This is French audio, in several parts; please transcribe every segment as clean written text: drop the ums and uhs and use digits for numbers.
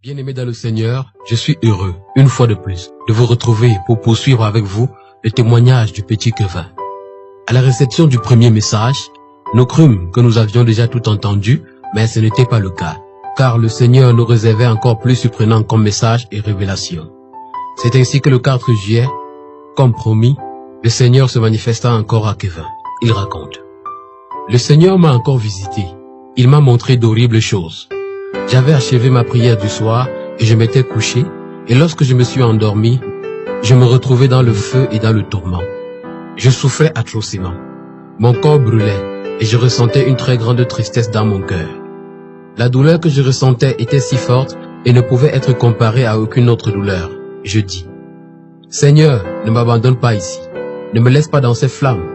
Bien-aimés dans le Seigneur, je suis heureux, une fois de plus, de vous retrouver pour poursuivre avec vous le témoignage du petit Kevin. À la réception du premier message, nous crûmes que nous avions déjà tout entendu, mais ce n'était pas le cas, car le Seigneur nous réservait encore plus surprenant comme message et révélation. C'est ainsi que le 4 juillet, comme promis, le Seigneur se manifesta encore à Kevin. Il raconte. Le Seigneur m'a encore visité. Il m'a montré d'horribles choses. J'avais achevé ma prière du soir et je m'étais couché, et lorsque je me suis endormi, je me retrouvais dans le feu et dans le tourment. Je souffrais atrocement. Mon corps brûlait et je ressentais une très grande tristesse dans mon cœur. La douleur que je ressentais était si forte et ne pouvait être comparée à aucune autre douleur. Je dis, Seigneur, ne m'abandonne pas ici. Ne me laisse pas dans ces flammes.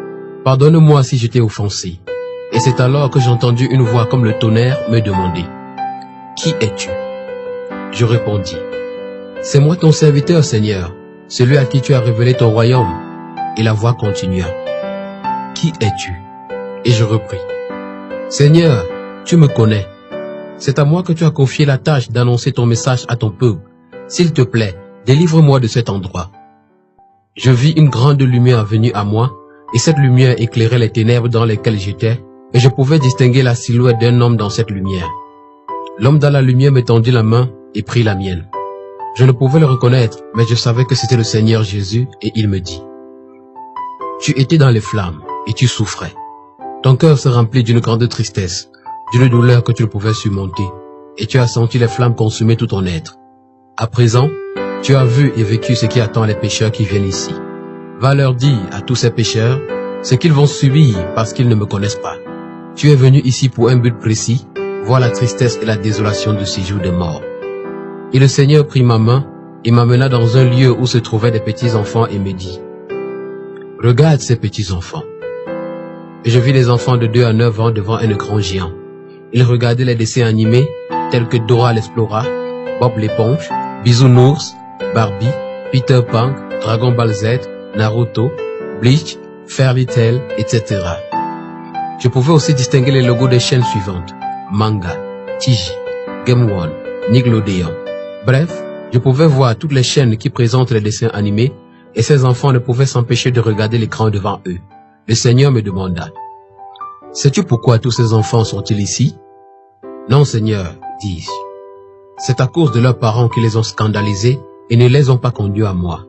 Pardonne-moi si je t'ai offensé. Et c'est alors que j'ai entendu une voix comme le tonnerre me demander, qui es-tu? Je répondis, c'est moi ton serviteur, Seigneur, celui à qui tu as révélé ton royaume. Et la voix continua, qui es-tu? Et je repris, Seigneur, tu me connais. C'est à moi que tu as confié la tâche d'annoncer ton message à ton peuple. S'il te plaît, délivre-moi de cet endroit. Je vis une grande lumière venue à moi, et cette lumière éclairait les ténèbres dans lesquelles j'étais, et je pouvais distinguer la silhouette d'un homme dans cette lumière. L'homme dans la lumière me tendit la main et prit la mienne. Je ne pouvais le reconnaître, mais je savais que c'était le Seigneur Jésus, et il me dit, tu étais dans les flammes, et tu souffrais. Ton cœur se remplit d'une grande tristesse, d'une douleur que tu ne pouvais surmonter, et tu as senti les flammes consumer tout ton être. À présent, tu as vu et vécu ce qui attend les pécheurs qui viennent ici. Va leur dire à tous ces pécheurs ce qu'ils vont subir parce qu'ils ne me connaissent pas. Tu es venu ici pour un but précis, voir la tristesse et la désolation de ces jours de mort. Et le Seigneur prit ma main et m'amena dans un lieu où se trouvaient des petits enfants et me dit, regarde ces petits enfants. Et je vis les enfants de 2 à 9 ans devant un écran géant. Ils regardaient les dessins animés tels que Dora l'Explorer, Bob l'éponge, Bisounours, Barbie, Peter Pan, Dragon Ball Z, Naruto, Bleach, Fairy Tail, etc. Je pouvais aussi distinguer les logos des chaînes suivantes, Manga, TG, Game One, Nickelodeon. Bref, je pouvais voir toutes les chaînes qui présentent les dessins animés et ces enfants ne pouvaient s'empêcher de regarder l'écran devant eux. Le Seigneur me demanda, sais-tu pourquoi tous ces enfants sont-ils ici? Non, Seigneur, dis-je. C'est à cause de leurs parents qui les ont scandalisés et ne les ont pas conduits à moi.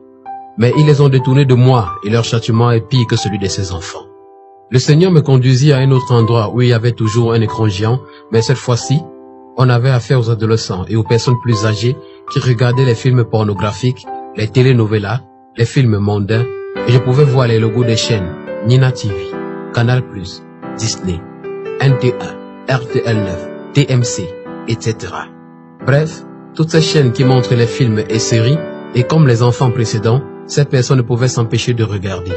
Mais ils les ont détournés de moi et leur châtiment est pire que celui de ces enfants. Le Seigneur me conduisit à un autre endroit où il y avait toujours un écran géant, mais cette fois-ci, on avait affaire aux adolescents et aux personnes plus âgées qui regardaient les films pornographiques, les telenovelas, les films mondains, et je pouvais voir les logos des chaînes Nina TV, Canal+, Disney, NT1, RTL9, TMC, etc. Bref, toutes ces chaînes qui montrent les films et séries, et comme les enfants précédents, ces personnes ne pouvaient s'empêcher de regarder.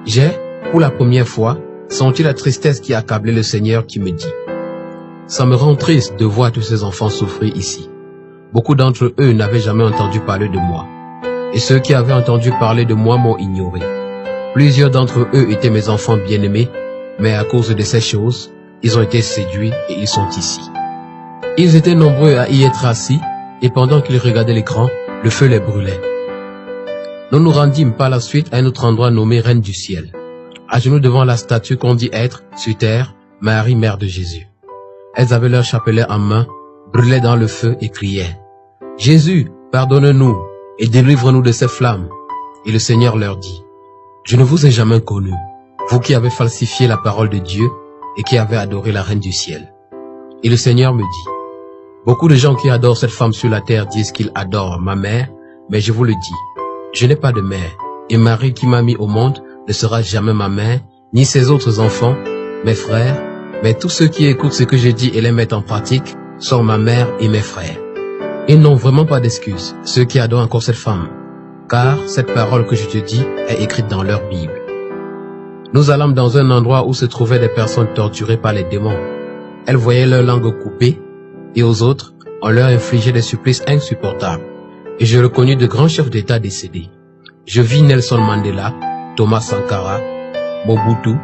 J'ai, pour la première fois, senti la tristesse qui accablait le Seigneur qui me dit, ça me rend triste de voir tous ces enfants souffrir ici. Beaucoup d'entre eux n'avaient jamais entendu parler de moi. Et ceux qui avaient entendu parler de moi m'ont ignoré. Plusieurs d'entre eux étaient mes enfants bien-aimés, mais à cause de ces choses, ils ont été séduits et ils sont ici. Ils étaient nombreux à y être assis, et pendant qu'ils regardaient l'écran, le feu les brûlait. Nous nous rendîmes par la suite à un autre endroit nommé Reine du Ciel. À genoux devant la statue qu'on dit être, sur terre, Marie, mère de Jésus. Elles avaient leur chapelet en main, brûlaient dans le feu et criaient, « Jésus, pardonne-nous et délivre-nous de ces flammes. » Et le Seigneur leur dit, « Je ne vous ai jamais connus, vous qui avez falsifié la parole de Dieu et qui avez adoré la Reine du Ciel. » Et le Seigneur me dit, « Beaucoup de gens qui adorent cette femme sur la terre disent qu'ils adorent ma mère, mais je vous le dis, je n'ai pas de mère, et Marie qui m'a mis au monde ne sera jamais ma mère, ni ses autres enfants, mes frères, mais tous ceux qui écoutent ce que je dis et les mettent en pratique sont ma mère et mes frères. Ils n'ont vraiment pas d'excuses, ceux qui adorent encore cette femme, car cette parole que je te dis est écrite dans leur Bible. » Nous allâmes dans un endroit où se trouvaient des personnes torturées par les démons. Elles voyaient leur langue coupée, et aux autres, on leur infligeait des supplices insupportables. Et je reconnus de grands chefs d'État décédés. Je vis Nelson Mandela, Thomas Sankara, Mobutu,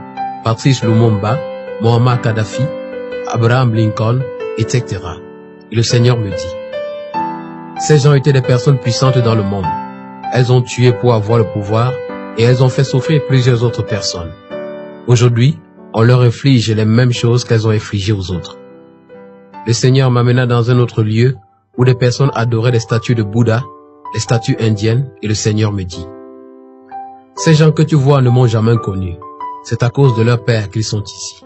Patrice Lumumba, Muammar Kadhafi, Abraham Lincoln, etc. Et le Seigneur me dit, Ces gens étaient des personnes puissantes dans le monde. Elles ont tué pour avoir le pouvoir et elles ont fait souffrir plusieurs autres personnes. Aujourd'hui, on leur inflige les mêmes choses qu'elles ont infligées aux autres. Le Seigneur m'amena dans un autre lieu où des personnes adoraient les statues de Bouddha, les statues indiennes, et le Seigneur me dit: ces gens que tu vois ne m'ont jamais connu. C'est à cause de leur père qu'ils sont ici.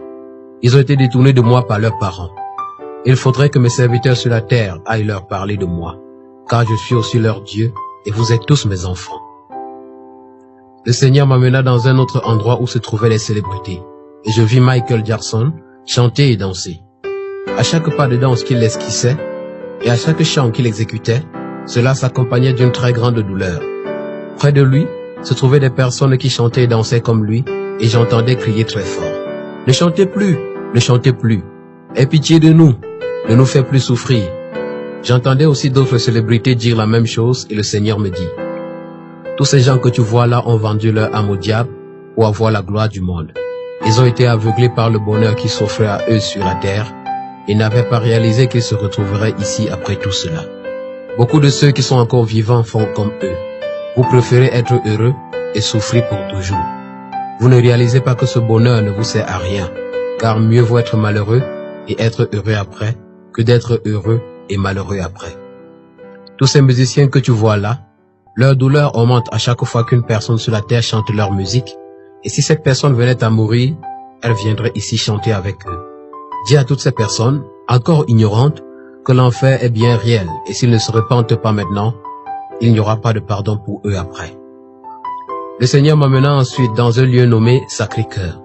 Ils ont été détournés de moi par leurs parents. Il faudrait que mes serviteurs sur la terre aillent leur parler de moi, car je suis aussi leur Dieu et vous êtes tous mes enfants. Le Seigneur m'amena dans un autre endroit où se trouvaient les célébrités, et je vis Michael Jackson chanter et danser. À chaque pas de danse qu'il esquissait, et à chaque chant qu'il exécutait, cela s'accompagnait d'une très grande douleur. Près de lui, se trouvaient des personnes qui chantaient et dansaient comme lui, et j'entendais crier très fort: ne chantez plus, ne chantez plus. Aie pitié de nous, ne nous fais plus souffrir. J'entendais aussi d'autres célébrités dire la même chose, et le Seigneur me dit: tous ces gens que tu vois là ont vendu leur âme au diable pour avoir la gloire du monde. Ils ont été aveuglés par le bonheur qui s'offrait à eux sur la terre, et n'avaient pas réalisé qu'ils se retrouveraient ici après tout cela. Beaucoup de ceux qui sont encore vivants font comme eux. Vous préférez être heureux et souffrir pour toujours. Vous ne réalisez pas que ce bonheur ne vous sert à rien, car mieux vaut être malheureux et être heureux après que d'être heureux et malheureux après. Tous ces musiciens que tu vois là, leur douleur augmente à chaque fois qu'une personne sur la terre chante leur musique, et si cette personne venait à mourir, elle viendrait ici chanter avec eux. Dis à toutes ces personnes, encore ignorantes, que l'enfer est bien réel, et s'ils ne se repentent pas maintenant, il n'y aura pas de pardon pour eux après. Le Seigneur m'emmena ensuite dans un lieu nommé Sacré-Cœur.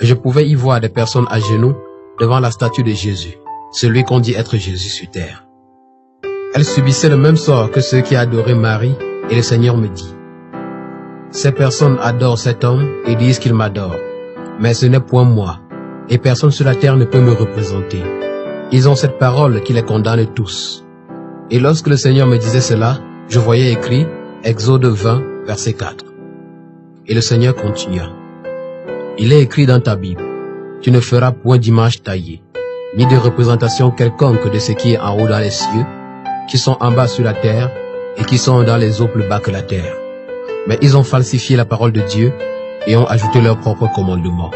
Je pouvais y voir des personnes à genoux devant la statue de Jésus, celui qu'on dit être Jésus sur terre. Elles subissaient le même sort que ceux qui adoraient Marie, et le Seigneur me dit: ces personnes adorent cet homme et disent qu'il m'adore, mais ce n'est point moi, et personne sur la terre ne peut me représenter. Ils ont cette parole qui les condamne tous. Et lorsque le Seigneur me disait cela, je voyais écrit Exode 20, verset 4. Et le Seigneur continua: il est écrit dans ta Bible, tu ne feras point d'image taillée, ni de représentation quelconque de ce qui est en haut dans les cieux, qui sont en bas sur la terre, et qui sont dans les eaux plus bas que la terre. Mais ils ont falsifié la parole de Dieu, et ont ajouté leurs propres commandements.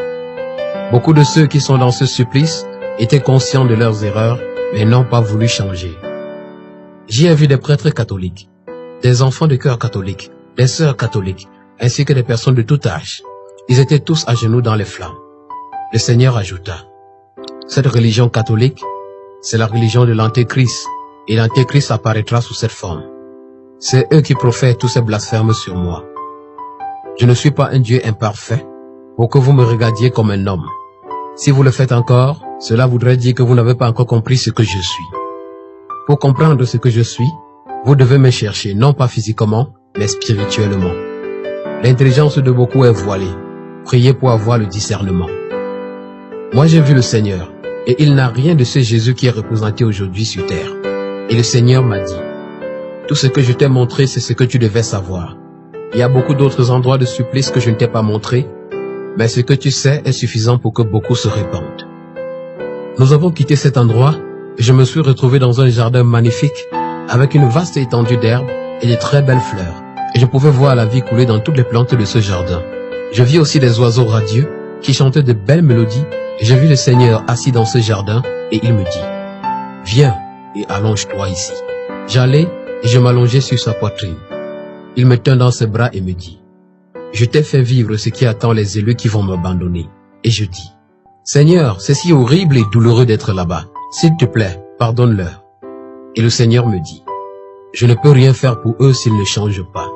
Beaucoup de ceux qui sont dans ce supplice étaient conscients de leurs erreurs, mais n'ont pas voulu changer. J'y ai vu des prêtres catholiques, des enfants de cœur catholiques, des sœurs catholiques, ainsi que des personnes de tout âge. Ils étaient tous à genoux dans les flammes. Le Seigneur ajouta: cette religion catholique, c'est la religion de l'Antéchrist, et l'Antéchrist apparaîtra sous cette forme. C'est eux qui profèrent tous ces blasphèmes sur moi. Je ne suis pas un Dieu imparfait pour que vous me regardiez comme un homme. Si vous le faites encore, cela voudrait dire que vous n'avez pas encore compris ce que je suis. Pour comprendre ce que je suis, vous devez me chercher, non pas physiquement, mais spirituellement. L'intelligence de beaucoup est voilée. Priez pour avoir le discernement. Moi j'ai vu le Seigneur, et il n'a rien de ce Jésus qui est représenté aujourd'hui sur terre. Et le Seigneur m'a dit: tout ce que je t'ai montré, c'est ce que tu devais savoir. Il y a beaucoup d'autres endroits de supplice que je ne t'ai pas montré, mais ce que tu sais est suffisant pour que beaucoup se répandent. Nous avons quitté cet endroit, et je me suis retrouvé dans un jardin magnifique, avec une vaste étendue d'herbes et de très belles fleurs, et je pouvais voir la vie couler dans toutes les plantes de ce jardin. Je vis aussi des oiseaux radieux qui chantaient de belles mélodies, et je vis le Seigneur assis dans ce jardin, et il me dit: viens et allonge-toi ici. J'allai et je m'allongeai sur sa poitrine. Il me tint dans ses bras et me dit: je t'ai fait vivre ce qui attend les élus qui vont m'abandonner. Et je dis: Seigneur, c'est si horrible et douloureux d'être là-bas. S'il te plaît, pardonne-leur. Et le Seigneur me dit: je ne peux rien faire pour eux s'ils ne changent pas.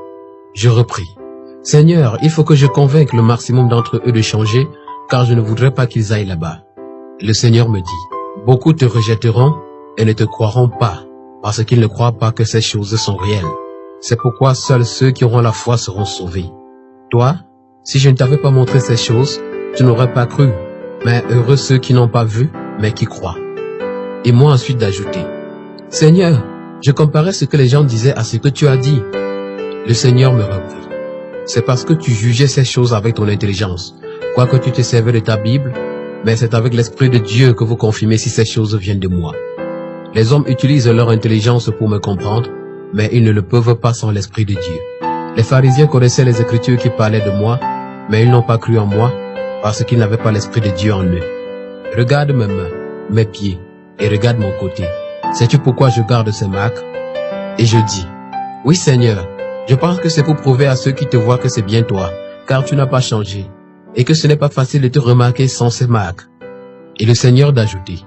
Je repris: Seigneur, il faut que je convainque le maximum d'entre eux de changer, car je ne voudrais pas qu'ils aillent là-bas. Le Seigneur me dit: beaucoup te rejetteront et ne te croiront pas, parce qu'ils ne croient pas que ces choses sont réelles. C'est pourquoi seuls ceux qui auront la foi seront sauvés. Toi, si je ne t'avais pas montré ces choses, tu n'aurais pas cru, mais heureux ceux qui n'ont pas vu, mais qui croient. Et moi ensuite d'ajouter: Seigneur, je comparais ce que les gens disaient à ce que tu as dit. Le Seigneur me reprit: c'est parce que tu jugeais ces choses avec ton intelligence, quoique tu te servais de ta Bible, mais c'est avec l'Esprit de Dieu que vous confirmez si ces choses viennent de moi. Les hommes utilisent leur intelligence pour me comprendre, mais ils ne le peuvent pas sans l'Esprit de Dieu. Les pharisiens connaissaient les Écritures qui parlaient de moi, mais ils n'ont pas cru en moi, parce qu'ils n'avaient pas l'Esprit de Dieu en eux. Regarde mes mains, mes pieds, et regarde mon côté. Sais-tu pourquoi je garde ces marques? Et je dis, oui Seigneur, je pense que c'est pour prouver à ceux qui te voient que c'est bien toi, car tu n'as pas changé, et que ce n'est pas facile de te remarquer sans ces marques. Et le Seigneur d'ajouter,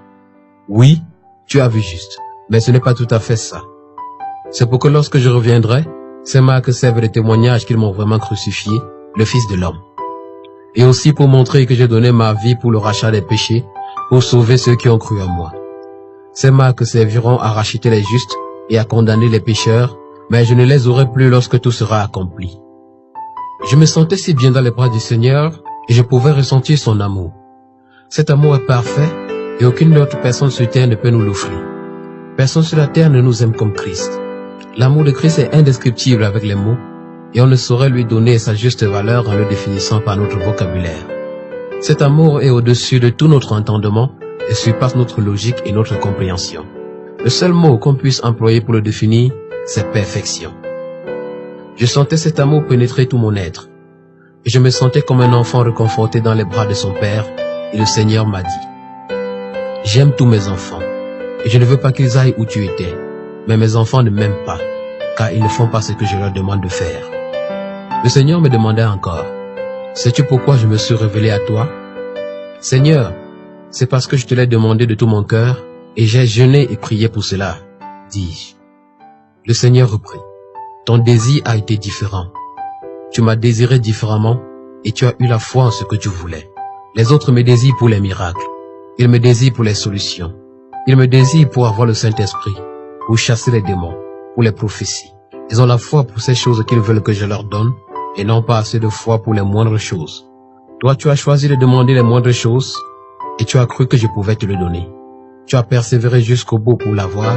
oui, tu as vu juste, mais ce n'est pas tout à fait ça. C'est pour que lorsque je reviendrai, ces marques servent de témoignage qu'ils m'ont vraiment crucifié, le Fils de l'homme. Et aussi pour montrer que j'ai donné ma vie pour le rachat des péchés, pour sauver ceux qui ont cru en moi. Ces marques serviront à racheter les justes et à condamner les pécheurs, mais je ne les aurai plus lorsque tout sera accompli. Je me sentais si bien dans les bras du Seigneur et je pouvais ressentir son amour. Cet amour est parfait et aucune autre personne sur terre ne peut nous l'offrir. Personne sur la terre ne nous aime comme Christ. L'amour de Christ est indescriptible avec les mots et on ne saurait lui donner sa juste valeur en le définissant par notre vocabulaire. Cet amour est au-dessus de tout notre entendement et surpasse notre logique et notre compréhension. Le seul mot qu'on puisse employer pour le définir, c'est perfection. Je sentais cet amour pénétrer tout mon être. Et je me sentais comme un enfant réconforté dans les bras de son père, et le Seigneur m'a dit, j'aime tous mes enfants, et je ne veux pas qu'ils aillent où tu étais, mais mes enfants ne m'aiment pas, car ils ne font pas ce que je leur demande de faire. Le Seigneur me demandait encore, sais-tu pourquoi je me suis révélé à toi? Seigneur, c'est parce que je te l'ai demandé de tout mon cœur, et j'ai jeûné et prié pour cela, dis-je. Le Seigneur reprit, ton désir a été différent. Tu m'as désiré différemment, et tu as eu la foi en ce que tu voulais. Les autres me désirent pour les miracles. Ils me désirent pour les solutions. Ils me désirent pour avoir le Saint-Esprit, pour chasser les démons, pour les prophéties. Ils ont la foi pour ces choses qu'ils veulent que je leur donne, et non pas assez de foi pour les moindres choses. Toi, tu as choisi de demander les moindres choses, et tu as cru que je pouvais te le donner. Tu as persévéré jusqu'au bout pour l'avoir,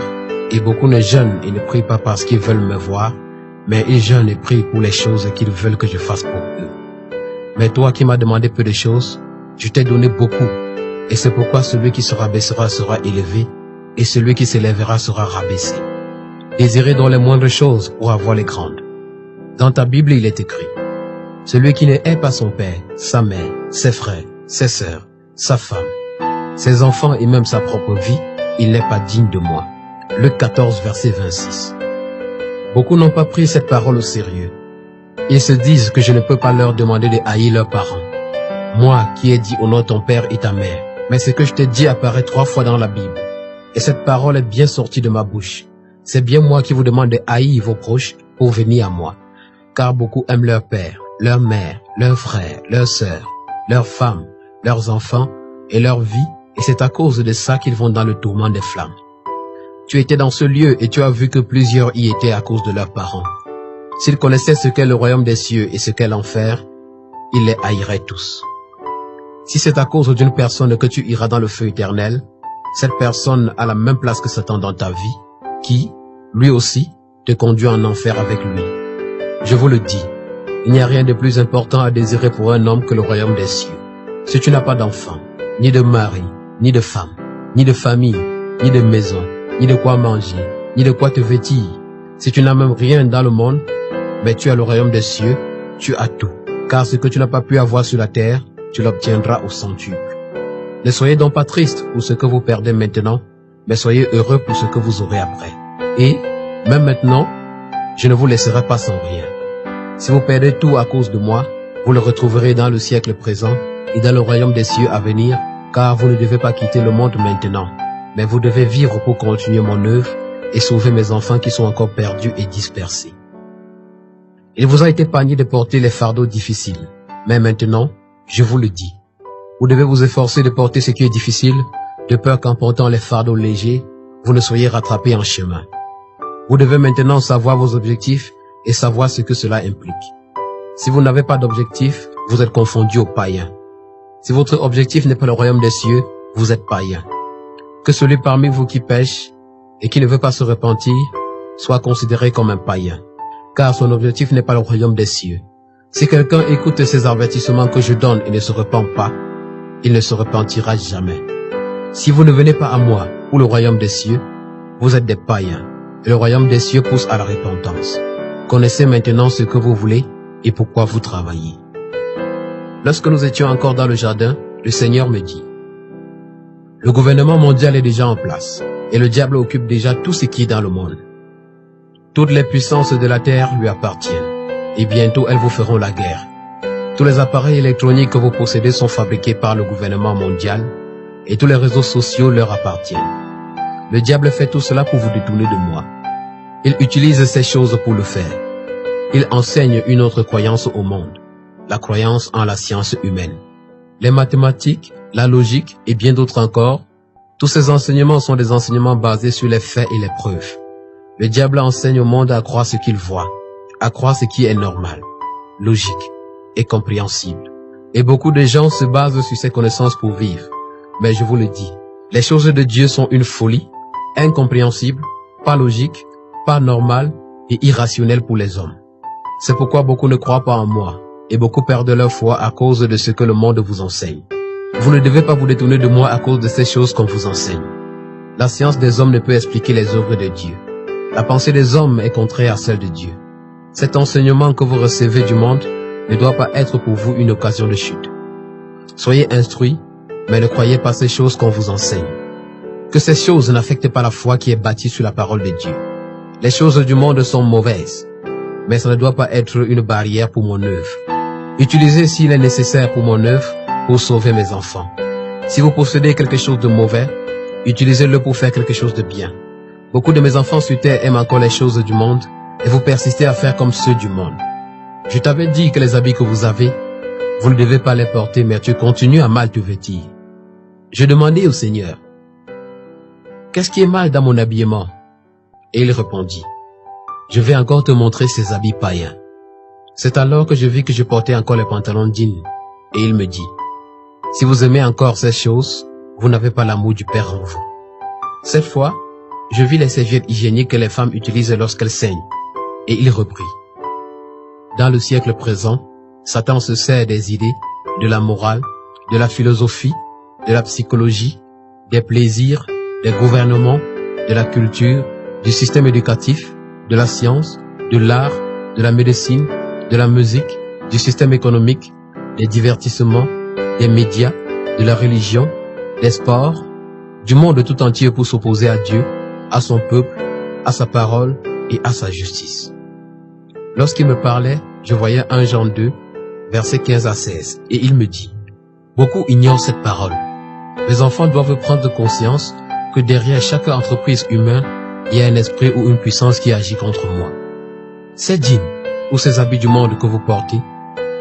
et beaucoup ne jeûnent et ne prient pas parce qu'ils veulent me voir, mais ils jeûnent et prient pour les choses qu'ils veulent que je fasse pour eux. Mais toi qui m'as demandé peu de choses, je t'ai donné beaucoup, et c'est pourquoi celui qui se rabaissera sera élevé, et celui qui s'élèvera sera rabaissé. Désirez donc les moindres choses pour avoir les grandes. Dans ta Bible, il est écrit, celui qui ne hait pas son père, sa mère, ses frères, ses sœurs, sa femme, ses enfants et même sa propre vie, il n'est pas digne de moi. Luc 14, verset 26. Beaucoup n'ont pas pris cette parole au sérieux. Ils se disent que je ne peux pas leur demander de haïr leurs parents. Moi qui ai dit honore ton père et ta mère. Mais ce que je t'ai dit apparaît 3 fois dans la Bible. Et cette parole est bien sortie de ma bouche. C'est bien moi qui vous demande de haïr vos proches pour venir à moi. Car beaucoup aiment leur père, leur mère, leurs frères, leurs sœurs, leurs femmes, leurs enfants et leur vie. Et c'est à cause de ça qu'ils vont dans le tourment des flammes. Tu étais dans ce lieu et tu as vu que plusieurs y étaient à cause de leurs parents. S'ils connaissaient ce qu'est le royaume des cieux et ce qu'est l'enfer, ils les haïraient tous. Si c'est à cause d'une personne que tu iras dans le feu éternel, cette personne a la même place que Satan dans ta vie, qui, lui aussi, te conduit en enfer avec lui. Je vous le dis, il n'y a rien de plus important à désirer pour un homme que le royaume des cieux. Si tu n'as pas d'enfant, ni de mari, ni de femme, ni de famille, ni de maison, ni de quoi manger, ni de quoi te vêtir, si tu n'as même rien dans le monde, mais tu as le royaume des cieux, tu as tout. Car ce que tu n'as pas pu avoir sur la terre, tu l'obtiendras au centuple. Ne soyez donc pas tristes pour ce que vous perdez maintenant, mais soyez heureux pour ce que vous aurez après. Et, même maintenant, je ne vous laisserai pas sans rien. Si vous perdez tout à cause de moi, vous le retrouverez dans le siècle présent et dans le royaume des cieux à venir, car vous ne devez pas quitter le monde maintenant, mais vous devez vivre pour continuer mon œuvre et sauver mes enfants qui sont encore perdus et dispersés. Il vous a été épargné de porter les fardeaux difficiles, mais maintenant, je vous le dis, vous devez vous efforcer de porter ce qui est difficile, de peur qu'en portant les fardeaux légers, vous ne soyez rattrapés en chemin. Vous devez maintenant savoir vos objectifs et savoir ce que cela implique. Si vous n'avez pas d'objectif, vous êtes confondu aux païens. Si votre objectif n'est pas le royaume des cieux, vous êtes païen. Que celui parmi vous qui pêche et qui ne veut pas se repentir soit considéré comme un païen, car son objectif n'est pas le royaume des cieux. Si quelqu'un écoute ces avertissements que je donne et ne se repent pas, il ne se repentira jamais. Si vous ne venez pas à moi pour le royaume des cieux, vous êtes des païens. et le royaume des cieux pousse à la repentance. Connaissez maintenant ce que vous voulez et pourquoi vous travaillez. Lorsque nous étions encore dans le jardin, le Seigneur me dit, le gouvernement mondial est déjà en place et le diable occupe déjà tout ce qui est dans le monde. Toutes les puissances de la terre lui appartiennent et bientôt elles vous feront la guerre. Tous les appareils électroniques que vous possédez sont fabriqués par le gouvernement mondial et tous les réseaux sociaux leur appartiennent. Le diable fait tout cela pour vous détourner de moi. Il utilise ces choses pour le faire. Il enseigne une autre croyance au monde, la croyance en la science humaine. Les mathématiques, la logique et bien d'autres encore, tous ces enseignements sont des enseignements basés sur les faits et les preuves. Le diable enseigne au monde à croire ce qu'il voit, à croire ce qui est normal, logique et compréhensible. Et beaucoup de gens se basent sur ces connaissances pour vivre. Mais je vous le dis, les choses de Dieu sont une folie, incompréhensible, pas logique, pas normale et irrationnelle pour les hommes. C'est pourquoi beaucoup ne croient pas en moi et beaucoup perdent leur foi à cause de ce que le monde vous enseigne. Vous ne devez pas vous détourner de moi à cause de ces choses qu'on vous enseigne. La science des hommes ne peut expliquer les œuvres de Dieu. La pensée des hommes est contraire à celle de Dieu. Cet enseignement que vous recevez du monde ne doit pas être pour vous une occasion de chute. Soyez instruits, mais ne croyez pas ces choses qu'on vous enseigne. Que ces choses n'affectent pas la foi qui est bâtie sur la parole de Dieu. Les choses du monde sont mauvaises, mais ça ne doit pas être une barrière pour mon œuvre. Utilisez s'il est nécessaire pour mon œuvre pour sauver mes enfants. Si vous possédez quelque chose de mauvais, utilisez-le pour faire quelque chose de bien. Beaucoup de mes enfants sur terre aiment encore les choses du monde et vous persistez à faire comme ceux du monde. Je t'avais dit que les habits que vous avez, vous ne devez pas les porter, mais tu continues à mal te vêtir. Je demandai au Seigneur, qu'est-ce qui est mal dans mon habillement? Et il répondit, je vais encore te montrer ces habits païens. C'est alors que je vis que je portais encore les pantalons jeans. Et il me dit, si vous aimez encore ces choses, vous n'avez pas l'amour du Père en vous. Cette fois, je vis les serviettes hygiéniques que les femmes utilisent lorsqu'elles saignent. Et il reprit, dans le siècle présent, Satan se sert des idées, de la morale, de la philosophie, de la psychologie, des plaisirs, des gouvernements, de la culture, du système éducatif, de la science, de l'art, de la médecine, de la musique, du système économique, des divertissements, des médias, de la religion, des sports, du monde tout entier pour s'opposer à Dieu, à son peuple, à sa parole et à sa justice. Lorsqu'il me parlait, je voyais 1 Jean 2, versets 15 à 16, et il me dit, beaucoup ignorent cette parole. Les enfants doivent prendre conscience que derrière chaque entreprise humaine, il y a un esprit ou une puissance qui agit contre moi. Ces jeans ou ces habits du monde que vous portez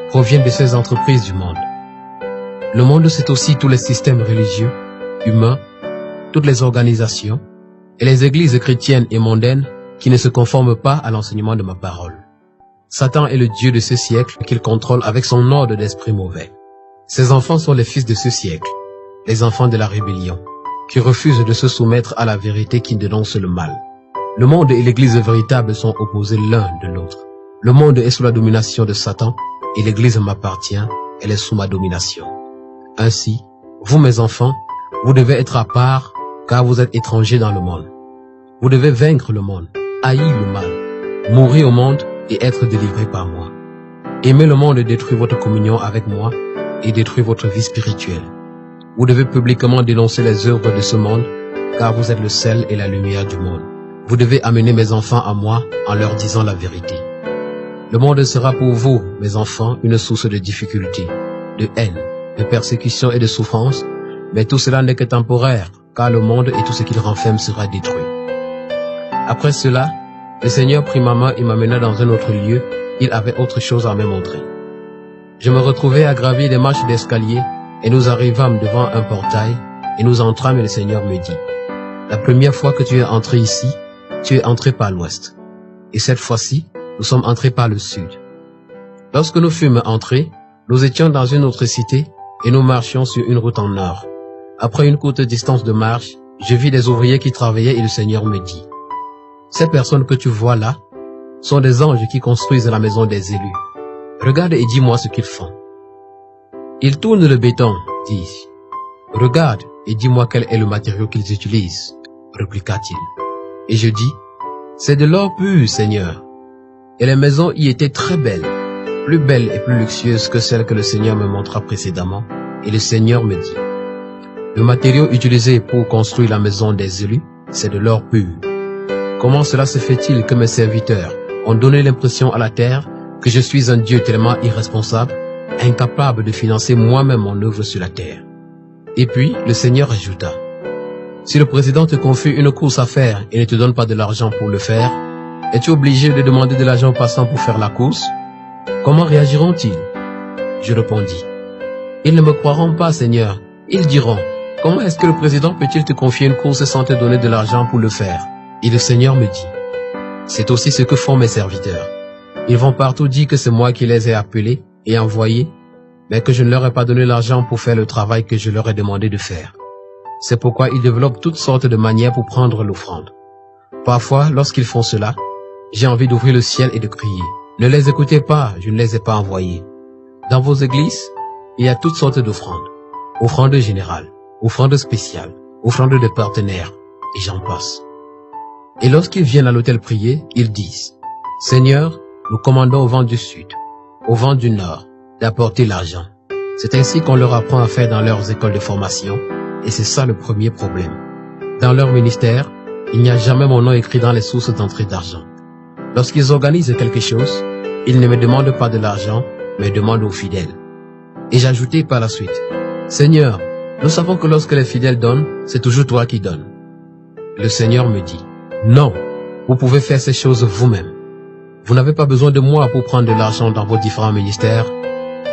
proviennent de ces entreprises du monde. Le monde, c'est aussi tous les systèmes religieux, humains, toutes les organisations et les églises chrétiennes et mondaines qui ne se conforment pas à l'enseignement de ma parole. Satan est le Dieu de ce siècle qu'il contrôle avec son ordre d'esprit mauvais. Ses enfants sont les fils de ce siècle, les enfants de la rébellion, qui refusent de se soumettre à la vérité qui dénonce le mal. Le monde et l'église véritable sont opposés l'un de l'autre. Le monde est sous la domination de Satan et l'église m'appartient, elle est sous ma domination. Ainsi, vous mes enfants, vous devez être à part car vous êtes étrangers dans le monde. Vous devez vaincre le monde, haïr le mal, mourir au monde et être délivrés par moi. Aimer le monde détruit votre communion avec moi et détruit votre vie spirituelle. Vous devez publiquement dénoncer les œuvres de ce monde, car vous êtes le sel et la lumière du monde. Vous devez amener mes enfants à moi en leur disant la vérité. Le monde sera pour vous, mes enfants, une source de difficultés, de haine, de persécution et de souffrance, mais tout cela n'est que temporaire, car le monde et tout ce qu'il renferme sera détruit. Après cela, le Seigneur prit ma main et m'amena dans un autre lieu. Il avait autre chose à me montrer. Je me retrouvais à gravir des marches d'escalier et nous arrivâmes devant un portail et nous entrâmes et le Seigneur me dit, la première fois que tu es entré ici, tu es entré par l'ouest. Et cette fois-ci, nous sommes entrés par le sud. Lorsque nous fûmes entrés, nous étions dans une autre cité et nous marchions sur une route en nord. Après une courte distance de marche, je vis des ouvriers qui travaillaient et le Seigneur me dit, ces personnes que tu vois là sont des anges qui construisent la maison des élus. Regarde et dis-moi ce qu'ils font. Ils tournent le béton, dis-je. Regarde et dis-moi quel est le matériau qu'ils utilisent, répliqua-t-il. Et je dis, C'est de l'or pur, Seigneur. Et les maisons y étaient très belles, plus belles et plus luxueuses que celles que le Seigneur me montra précédemment. Et le Seigneur me dit, le matériau utilisé pour construire la maison des élus, c'est de l'or pur. Comment cela se fait-il que mes serviteurs ont donné l'impression à la terre que je suis un Dieu tellement irresponsable, incapable de financer moi-même mon œuvre sur la terre? Et puis, le Seigneur ajouta, si le président te confie une course à faire et ne te donne pas de l'argent pour le faire, es-tu obligé de demander de l'argent aux passants pour faire la course? Comment réagiront-ils? Je répondis, ils ne me croiront pas, Seigneur. Ils diront, comment est-ce que le président peut-il te confier une course sans te donner de l'argent pour le faire? Et le Seigneur me dit, c'est aussi ce que font mes serviteurs. Ils vont partout dire que c'est moi qui les ai appelés et envoyés, mais que je ne leur ai pas donné l'argent pour faire le travail que je leur ai demandé de faire. C'est pourquoi ils développent toutes sortes de manières pour prendre l'offrande. Parfois, lorsqu'ils font cela, j'ai envie d'ouvrir le ciel et de crier, ne les écoutez pas, je ne les ai pas envoyés. Dans vos églises, il y a toutes sortes d'offrandes. Offrandes générales, offrandes spéciales, offrandes de partenaires, et j'en passe. Et lorsqu'ils viennent à l'autel prier, ils disent, Seigneur, nous commandons au vent du sud, au vent du nord, d'apporter l'argent. C'est ainsi qu'on leur apprend à faire dans leurs écoles de formation, et c'est ça le premier problème. Dans leur ministère, il n'y a jamais mon nom écrit dans les sources d'entrée d'argent. Lorsqu'ils organisent quelque chose, ils ne me demandent pas de l'argent, mais demandent aux fidèles. Et j'ajoutais par la suite, Seigneur, nous savons que lorsque les fidèles donnent, c'est toujours toi qui donnes. Le Seigneur me dit, non, vous pouvez faire ces choses vous-même. Vous n'avez pas besoin de moi pour prendre de l'argent dans vos différents ministères,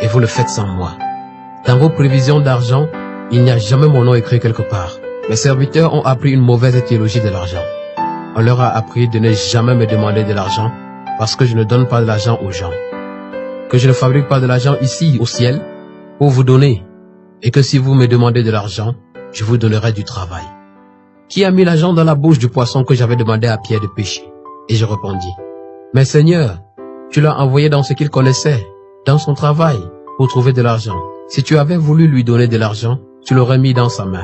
et vous le faites sans moi. Dans vos prévisions d'argent, il n'y a jamais mon nom écrit quelque part. Mes serviteurs ont appris une mauvaise théologie de l'argent. On leur a appris de ne jamais me demander de l'argent parce que je ne donne pas de l'argent aux gens. Que je ne fabrique pas de l'argent ici au ciel pour vous donner. Et que si vous me demandez de l'argent, je vous donnerai du travail. Qui a mis l'argent dans la bouche du poisson que j'avais demandé à Pierre de pêcher? Et je répondis, mais Seigneur, tu l'as envoyé dans ce qu'il connaissait, dans son travail, pour trouver de l'argent. Si tu avais voulu lui donner de l'argent, tu l'aurais mis dans sa main.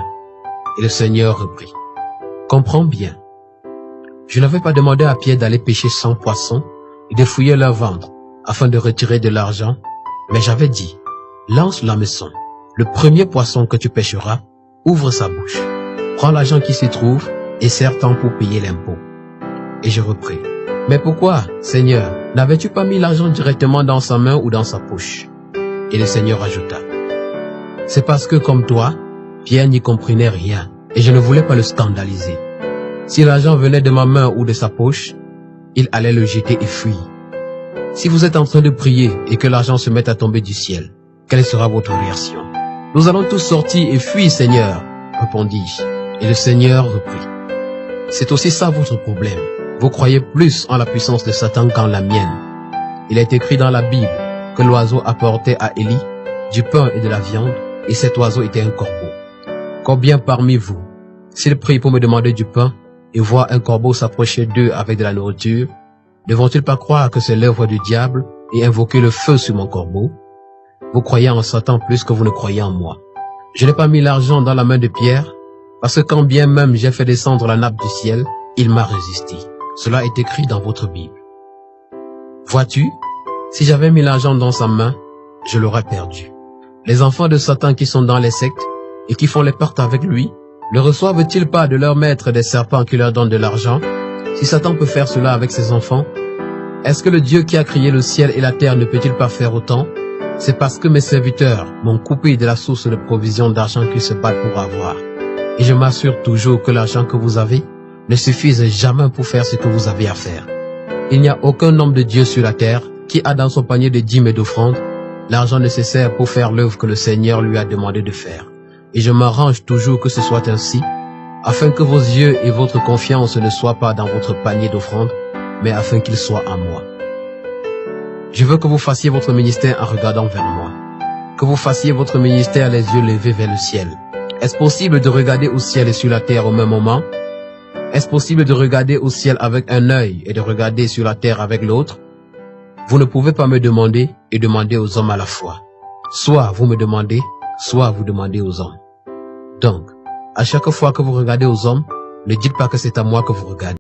Et le Seigneur reprit, comprends bien. Je n'avais pas demandé à Pierre d'aller pêcher 100 poissons et de fouiller leur ventre afin de retirer de l'argent, mais j'avais dit, lance l'hameçon. Le premier poisson que tu pêcheras, ouvre sa bouche. Prends l'argent qui s'y trouve et serre-t'en pour payer l'impôt. Et je repris, mais pourquoi, Seigneur, n'avais-tu pas mis l'argent directement dans sa main ou dans sa poche? Et le Seigneur ajouta, c'est parce que comme toi, Pierre n'y comprenait rien et je ne voulais pas le scandaliser. Si l'argent venait de ma main ou de sa poche, il allait le jeter et fuir. Si vous êtes en train de prier et que l'argent se met à tomber du ciel, quelle sera votre réaction? Nous allons tous sortir et fuir, Seigneur, répondis-je. Et le Seigneur reprit, c'est aussi ça votre problème. Vous croyez plus en la puissance de Satan qu'en la mienne. Il est écrit dans la Bible que l'oiseau apportait à Élie du pain et de la viande, et cet oiseau était un corbeau. Combien parmi vous, s'ils prient pour me demander du pain et voient un corbeau s'approcher d'eux avec de la nourriture, ne vont-ils pas croire que c'est l'œuvre du diable et invoquer le feu sur mon corbeau? Vous croyez en Satan plus que vous ne croyez en moi. Je n'ai pas mis l'argent dans la main de Pierre, parce que quand bien même j'ai fait descendre la nappe du ciel, il m'a résisté. Cela est écrit dans votre Bible. Vois-tu, si j'avais mis l'argent dans sa main, je l'aurais perdu. Les enfants de Satan qui sont dans les sectes et qui font les portes avec lui, ne reçoivent-ils pas de leur maître des serpents qui leur donnent de l'argent? Si Satan peut faire cela avec ses enfants, est-ce que le Dieu qui a créé le ciel et la terre ne peut-il pas faire autant? C'est parce que mes serviteurs m'ont coupé de la source de provision d'argent qu'ils se battent pour avoir. Et je m'assure toujours que l'argent que vous avez ne suffise jamais pour faire ce que vous avez à faire. Il n'y a aucun homme de Dieu sur la terre qui a dans son panier de dîmes et d'offrandes l'argent nécessaire pour faire l'œuvre que le Seigneur lui a demandé de faire. Et je m'arrange toujours que ce soit ainsi, afin que vos yeux et votre confiance ne soient pas dans votre panier d'offrandes, mais afin qu'ils soient en moi. Je veux que vous fassiez votre ministère en regardant vers moi, que vous fassiez votre ministère les yeux levés vers le ciel. Est-ce possible de regarder au ciel et sur la terre au même moment? Est-ce possible de regarder au ciel avec un œil et de regarder sur la terre avec l'autre? Vous ne pouvez pas me demander et demander aux hommes à la fois. Soit vous me demandez, soit vous demandez aux hommes. Donc, à chaque fois que vous regardez aux hommes, ne dites pas que c'est à moi que vous regardez.